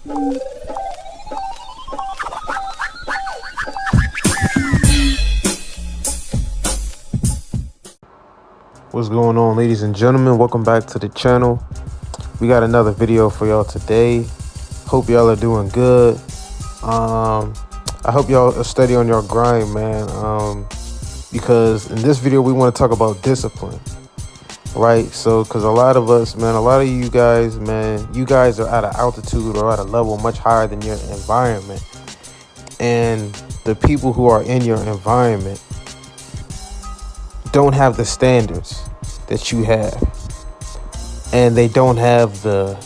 What's going on, ladies and gentlemen? Welcome back to the channel. We got another video for y'all today. Hope y'all are doing good. I hope y'all are steady on your grind, man. Because in this video we want to talk about discipline, right? So because a lot of us, man, a lot of you guys, man, you guys are at an altitude or at a level much higher than your environment, and the people who are in your environment don't have the standards that you have, and they don't have the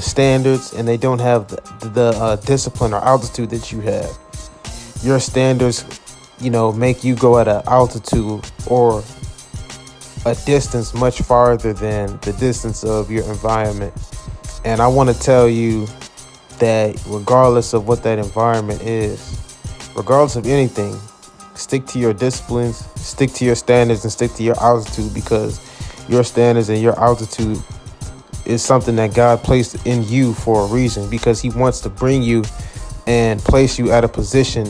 standards, and they don't have the discipline or altitude that you have. Your standards, make you go at an altitude or a distance much farther than the distance of your environment. And I want to tell you that regardless of what that environment is, regardless of anything, stick to your disciplines, stick to your standards, and stick to your altitude, because your standards and your altitude is something that God placed in you for a reason, because he wants to bring you and place you at a position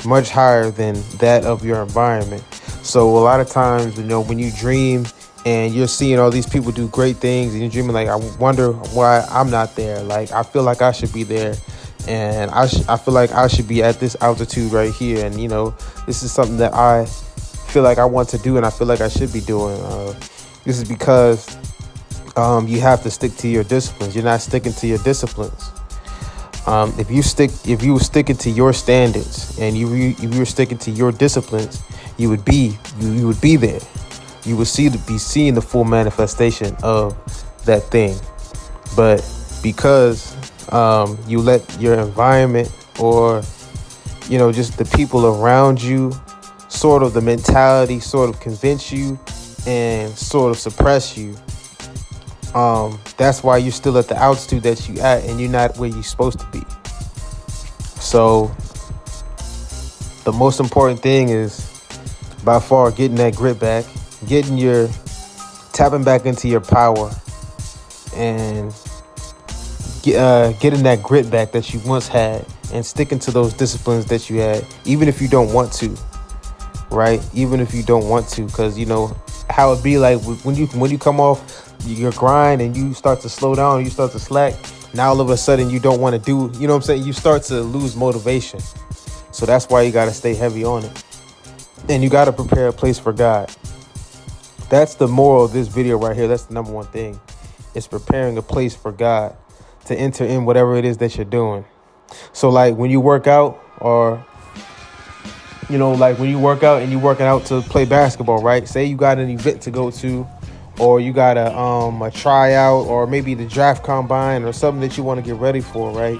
much higher than that of your environment. So a lot of times, when you dream and you're seeing all these people do great things, and you're dreaming like, I wonder why I'm not there. Like, I feel like I should be there. And I feel like I should be at this altitude right here. And, this is something that I feel like I want to do, and I feel like I should be doing. This is because you have to stick to your disciplines. You're not sticking to your disciplines. If you were sticking to your standards and if you were sticking to your disciplines, you would be there. You would be seeing the full manifestation of that thing. But because you let your environment or just the people around you, sort of the mentality, sort of convince you and sort of suppress you, that's why you're still at the altitude that you at, and you're not where you're supposed to be. So the most important thing is by far getting that grit back, tapping back into your power, and getting that grit back that you once had, and sticking to those disciplines that you had, even if you don't want to, right? Even if you don't want to, because how it be like when you come off your grind and you start to slow down, you start to slack. Now all of a sudden you don't want to do, you start to lose motivation. So that's why you got to stay heavy on it, and you got to prepare a place for God. That's the moral of this video right here. That's the number one thing. It's preparing a place for God to enter in whatever it is that you're doing. So like when you work out, or like when you work out and you're working out to play basketball, right? Say you got an event to go to, or you got a tryout, or maybe the draft combine, or something that you want to get ready for, right?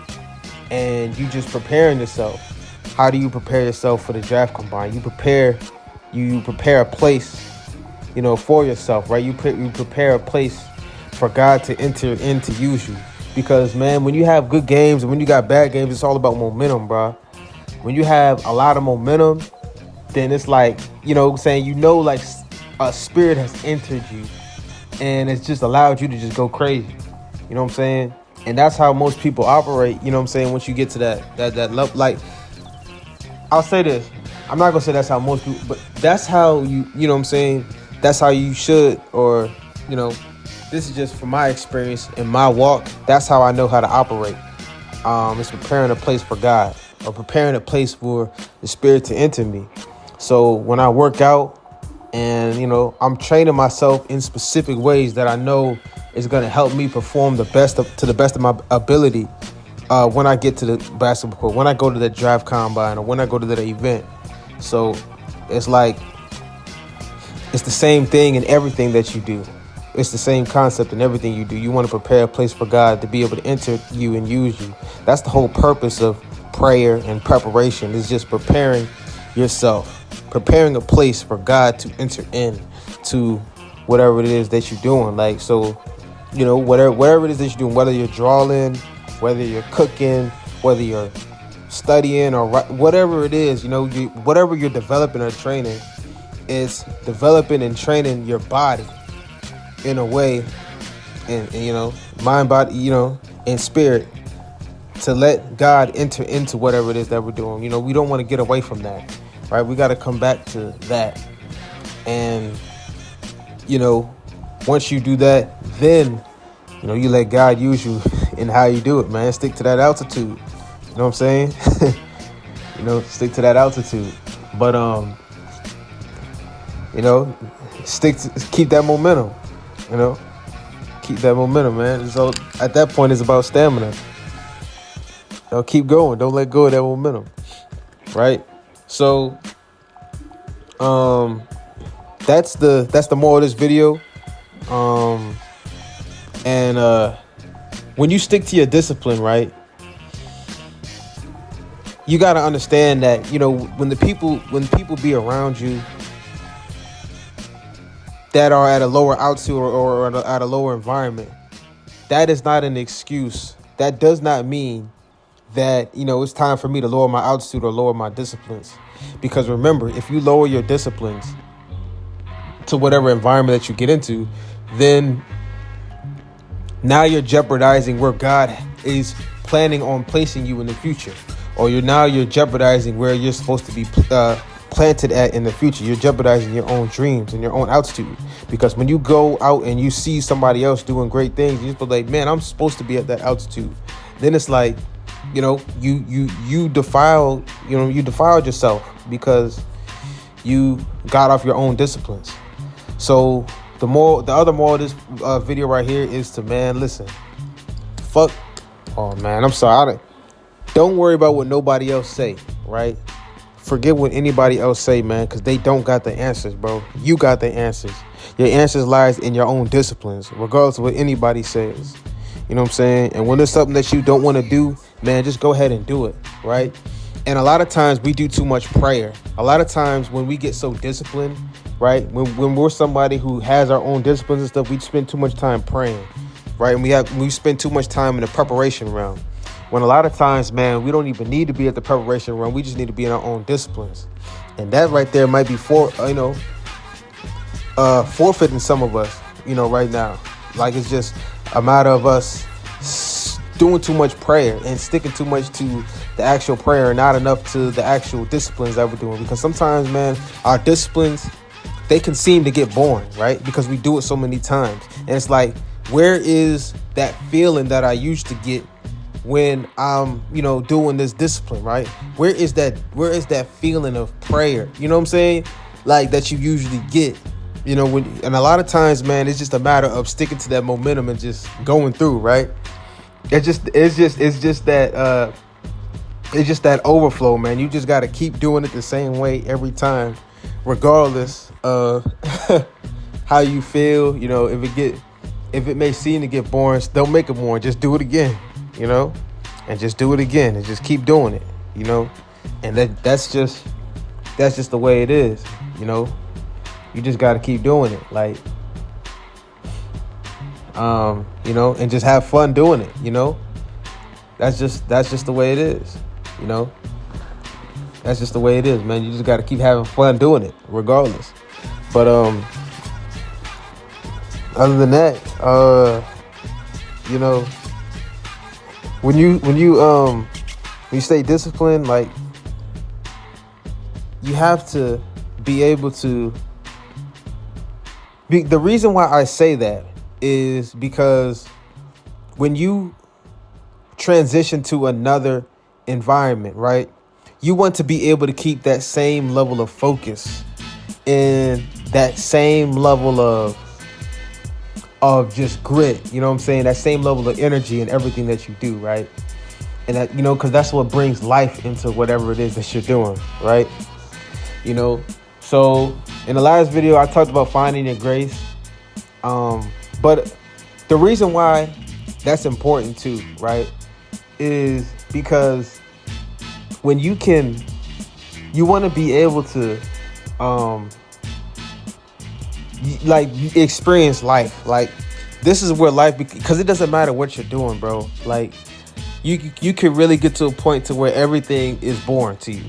And you just preparing yourself. How do you prepare yourself for the draft combine? You prepare a place, for yourself, right? You prepare a place for God to enter in, to use you. Because, man, when you have good games and when you got bad games, it's all about momentum, bro. When you have a lot of momentum, then it's like, like a spirit has entered you, and it's just allowed you to just go crazy. You know what I'm saying? And that's how most people operate, once you get to that level. Like, I'll say this. I'm not going to say that's how most people, but that's how that's how you should, or, this is just from my experience and my walk. That's how I know how to operate. It's preparing a place for God, or preparing a place for the Spirit to enter me. So when I work out and, I'm training myself in specific ways that I know is going to help me perform to the best of my ability when I get to the basketball court, when I go to the draft combine, or when I go to the event. So it's like, it's the same thing in everything that you do. It's the same concept in everything you do. You want to prepare a place for God to be able to enter you and use you. That's the whole purpose of prayer and preparation, is just preparing yourself, preparing a place for God to enter in to whatever it is that you're doing. Like, so, whatever it is that you're doing, whether you're drawing, whether you're cooking, whether you're studying, or whatever it is, whatever you're developing or training, is developing and training your body in a way and mind, body, and spirit, to let God enter into whatever it is that we're doing. We don't want to get away from that, right? We got to come back to that. And, once you do that, then, you let God use you in how you do it, man. Stick to that altitude. You know what I'm saying? Stick to that altitude. But, keep that momentum, keep that momentum, man. So at that point, it's about stamina. Keep going. Don't let go of that momentum, right? So, that's the moral of this video. And when you stick to your discipline, right, you got to understand that, when people be around you that are at a lower altitude or at a lower environment, that is not an excuse. That does not mean that, it's time for me to lower my altitude or lower my disciplines. Because remember, if you lower your disciplines to whatever environment that you get into, then now you're jeopardizing where God is planning on placing you in the future. Or you're jeopardizing where you're supposed to be planted at in the future. You're jeopardizing your own dreams and your own altitude. Because when you go out and you see somebody else doing great things, you just be like, man, I'm supposed to be at that altitude. Then it's like, you defiled yourself because you got off your own disciplines. So the other moral of this video right here is to, man, listen, fuck. Oh man, I'm sorry. Don't worry about what nobody else say, right? Forget what anybody else say, man, because they don't got the answers, bro. You got the answers. Your answers lies in your own disciplines, regardless of what anybody says. You know what I'm saying? And when there's something that you don't want to do, man, just go ahead and do it, right? And a lot of times we do too much prayer. A lot of times when we get so disciplined, right? When we're somebody who has our own disciplines and stuff, we spend too much time praying, right? And we spend too much time in the preparation round. When a lot of times, man, we don't even need to be at the preparation round. We just need to be in our own disciplines. And that right there might be forfeiting some of us, right now. Like, it's just a matter of us doing too much prayer and sticking too much to the actual prayer and not enough to the actual disciplines that we're doing. Because sometimes, man, our disciplines, they can seem to get boring, right? Because we do it so many times. And it's like, where is that feeling that I used to get when I'm, doing this discipline, right? Where is that feeling of prayer? You know what I'm saying? Like, that you usually get, and a lot of times, man, it's just a matter of sticking to that momentum and just going through, right? It's just that overflow, man. You just got to keep doing it the same way every time, regardless of how you feel. If it may seem to get boring, don't make it boring. Just do it again, and just do it again and just keep doing it, and that's just the way it is, You just got to keep doing it, like, and just have fun doing it, That's just the way it is, That's just the way it is, man. You just got to keep having fun doing it, regardless. But other than that, when you stay disciplined, like, you have to be able to. The reason why I say that is because when you transition to another environment, right, you want to be able to keep that same level of focus and that same level of just grit, you know what I'm saying? That same level of energy in everything that you do, right? And that, because that's what brings life into whatever it is that you're doing, right? So in the last video, I talked about finding your grace. But the reason why that's important too, right, is because when you want to be able to, experience life. Like, this is where life, because it doesn't matter what you're doing, bro. Like, you can really get to a point to where everything is boring to you.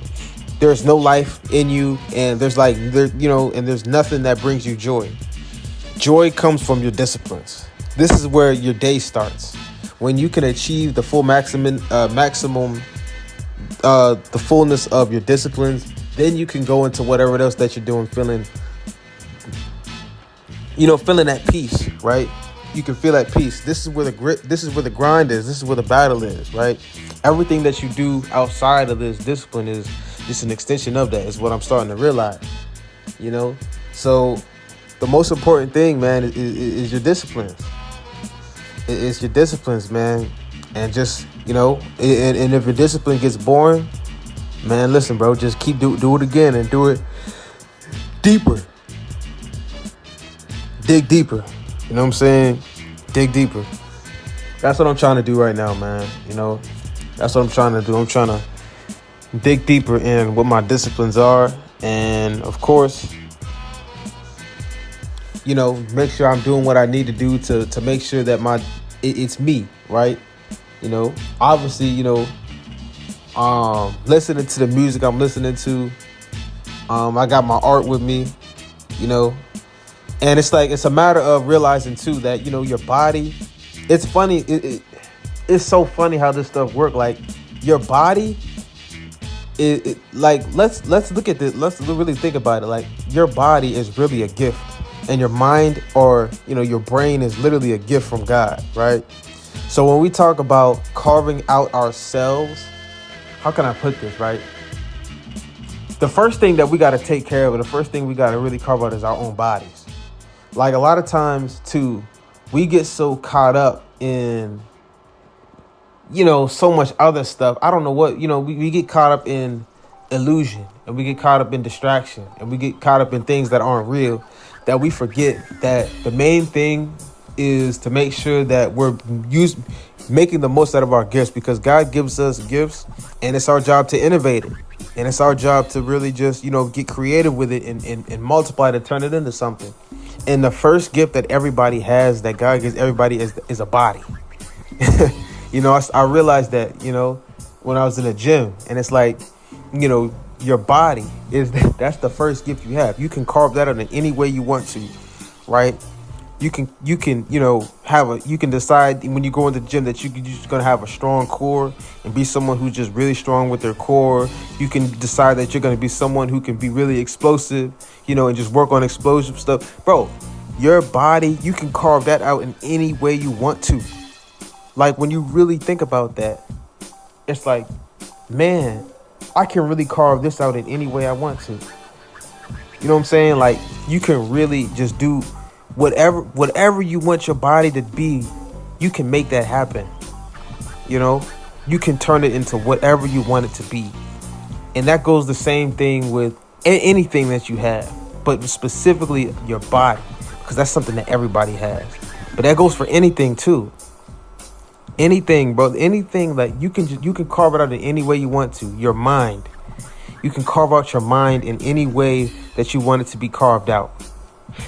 There's no life in you, and there's nothing that brings you joy. Joy comes from your disciplines. This is where your day starts. When you can achieve the full maximum, the fullness of your disciplines, then you can go into whatever else that you're doing, feeling at peace, right? You can feel at peace. This is where the grit, this is where the grind is, this is where the battle is, right? Everything that you do outside of this discipline is just an extension of that, is what I'm starting to realize, you know? So the most important thing, man, is your disciplines. It's your disciplines, man. And just, and if your discipline gets boring, man, listen, bro, just do it again and do it deeper. Dig deeper. You know what I'm saying? Dig deeper. That's what I'm trying to do right now, man. That's what I'm trying to do. I'm trying to dig deeper in what my disciplines are. And of course, make sure I'm doing what I need to do to make sure that it's me, right? Obviously, listening to the music I'm listening to. I got my art with me, and it's a matter of realizing too that, your body, it's funny. It's so funny how this stuff works. Like your body, let's look at this. Let's really think about it. Like your body is really a gift, and your mind, or your brain, is literally a gift from God, right? So when we talk about carving out ourselves, how can I put this, right? The first thing that we got to take care of, or the first thing we got to really carve out, is our own bodies. Like a lot of times too, we get so caught up in, so much other stuff. I don't know what, we get caught up in illusion, and we get caught up in distraction, and we get caught up in things that aren't real, that we forget that the main thing is to make sure that we're making the most out of our gifts, because God gives us gifts, and it's our job to innovate it. And it's our job to really just, get creative with it and multiply to turn it into something. And the first gift that everybody has, that God gives everybody, is a body. I realized that, when I was in the gym, and it's like, your body that's the first gift you have. You can carve that out in any way you want to, right? You can you can decide when you go into the gym that you're just going to have a strong core and be someone who's just really strong with their core. You can decide that you're going to be someone who can be really explosive, and just work on explosive stuff. Bro, your body, you can carve that out in any way you want to. Like when you really think about that, it's like, man, I can really carve this out in any way I want to. You know what I'm saying? Like you can really just do whatever you want your body to be. You can make that happen. You can turn it into whatever you want it to be. And that goes the same thing with anything that you have, but specifically your body, because that's something that everybody has. But that goes for anything too. Anything, bro. Anything, like you can carve it out in any way you want to. Your mind. You can carve out your mind in any way that you want it to be carved out.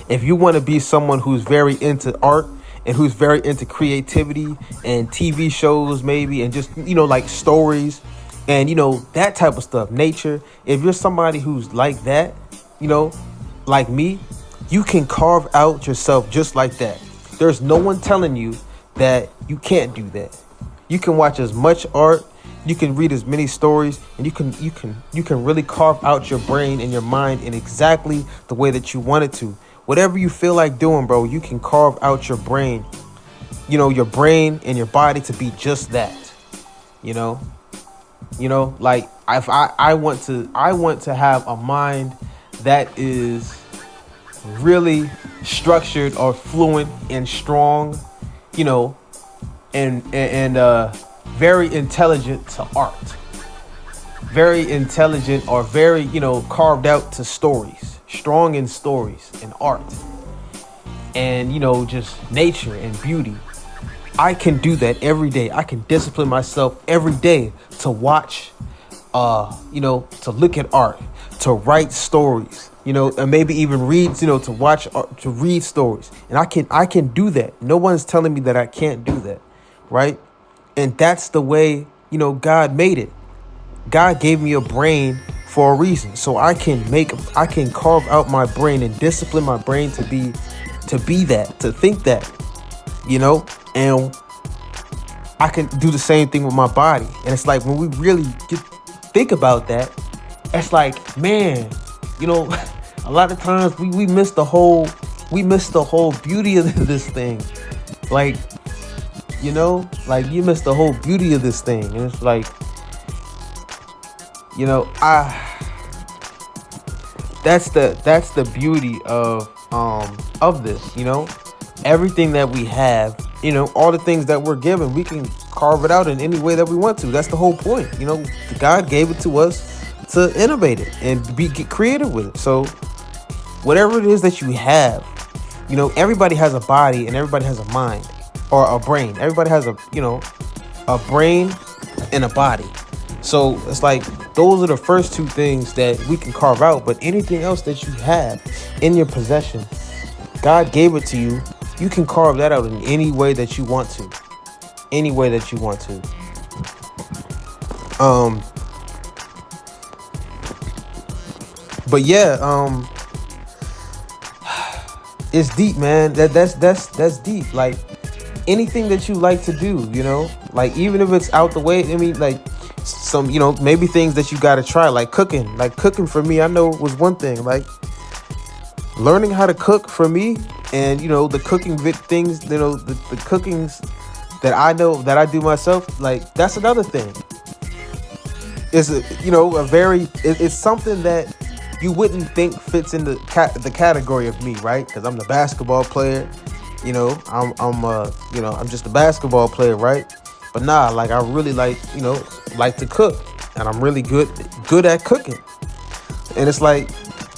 If you want to be someone who's very into art and who's very into creativity and TV shows, maybe, and just, like stories and, that type of stuff, nature. If you're somebody who's like that, like me, you can carve out yourself just like that. There's no one telling you that you can't do that. You can watch as much art, you can read as many stories, and you can really carve out your brain and your mind in exactly the way that you want it to. Whatever you feel like doing, bro, you can carve out your brain, your brain and your body to be just that. Like if I want to have a mind that is really structured or fluent and strong, and very intelligent to art, very intelligent or very, carved out to stories, strong in stories and art and, just nature and beauty. I can do that every day. I can discipline myself every day to watch, to look at art, to write stories, and maybe even read, to watch art, to read stories. And I can do that. No one's telling me that I can't do that. Right. And that's the way, God made it. God gave me a brain for a reason. So I can carve out my brain and discipline my brain to be that, to think that. you know, and I can do the same thing with my body. And it's like when we really think about that, it's like, man, you know, a lot of times we miss the whole beauty of this thing. Like, you know, like you miss the whole beauty of this thing. And it's like, you know, that's the beauty of this, you know. Everything that we have, you know, all the things that we're given, we can carve it out in any way that we want to. That's the whole point. You know, God gave it to us to innovate it and get creative with it. So whatever it is that you have, you know, everybody has a body and everybody has a mind or a brain. Everybody has a brain and a body. So it's like those are the first two things that we can carve out. But anything else that you have in your possession, God gave it to you. You can carve that out in any way that you want to. Any way that you want to. But yeah, it's deep, man. That's deep. Like anything that you like to do, you know, like even if it's out the way. I mean, like some, you know, maybe things that you got to try, like cooking. Like cooking for me, I know was one thing. Like learning how to cook for me, and you know the cooking things, you know the cookings that I know that I do myself. Like that's another thing. It's it's something that you wouldn't think fits in the category of me, right? Because I'm the basketball player, you know. I'm just a basketball player, right? But nah, like I really like to cook, and I'm really good at cooking. And it's like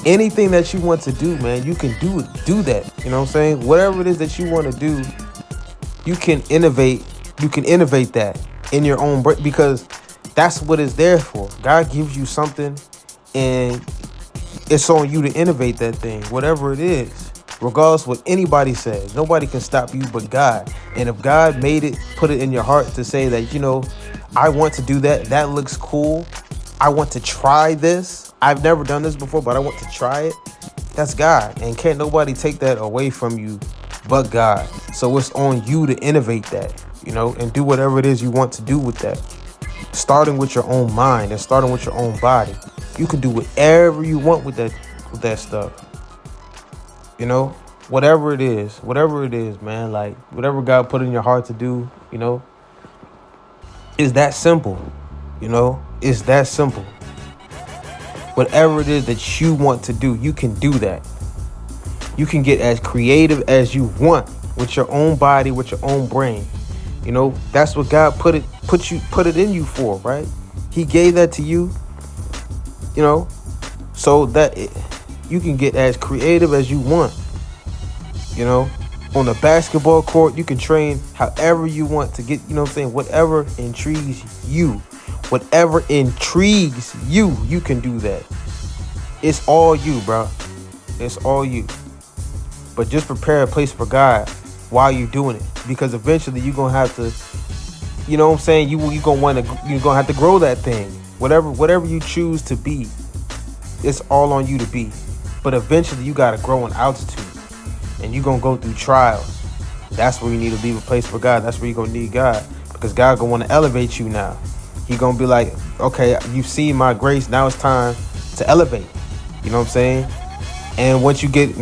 anything that you want to do, man, you can do that. You know what I'm saying? Whatever it is that you want to do, you can innovate. You can innovate that in your own brain, because that's what it's there for. God gives you something, and it's on you to innovate that thing, whatever it is, regardless of what anybody says. Nobody can stop you but God. And if God made it, put it in your heart to say that, you know, I want to do that. That looks cool. I want to try this. I've never done this before, but I want to try it. That's God. And can't nobody take that away from you but God. So it's on you to innovate that, you know, and do whatever it is you want to do with that. Starting with your own mind and starting with your own body. You can do whatever you want with that stuff. You know, whatever it is, man, like whatever God put in your heart to do, you know, is that simple. You know, it's that simple. Whatever it is that you want to do, you can do that. You can get as creative as you want with your own body, with your own brain. You know, that's what God put it in you for, right? He gave that to you, you know, so that you can get as creative as you want. You know, on the basketball court, you can train however you want to get, you know what I'm saying? Whatever intrigues you, you can do that. It's all you, bro. It's all you. But just prepare a place for God while you're doing it, because eventually you're gonna have to, you know what I'm saying, you're gonna have to grow that thing. Whatever you choose to be, it's all on you to be. But eventually you gotta grow in altitude, and you're gonna go through trials. That's where you need to leave a place for God. That's where you're gonna need God, because God gonna want to elevate you now. He gonna be like, okay, you've seen my grace, now it's time to elevate. You know what I'm saying? And once you get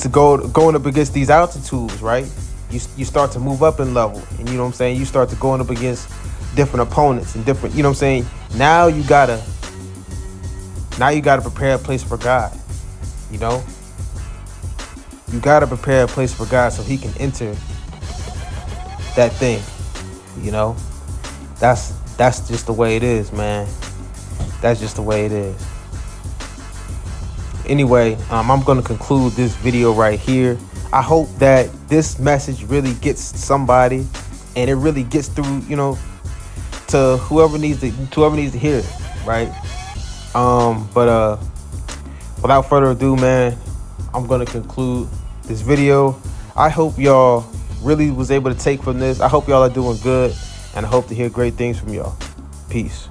to going up against these altitudes, right? You start to move up in level, and you know what I'm saying? You start to going up against different opponents and different, you know what I'm saying? Now you gotta prepare a place for God. You know? You gotta prepare a place for God so He can enter that thing. You know? That's just the way it is, man. That's just the way it is. Anyway, I'm going to conclude this video right here. I hope that this message really gets somebody, and it really gets through, you know, to whoever needs to hear it, right? But without further ado, man, I'm going to conclude this video. I hope y'all really was able to take from this. I hope y'all are doing good, and I hope to hear great things from y'all. Peace.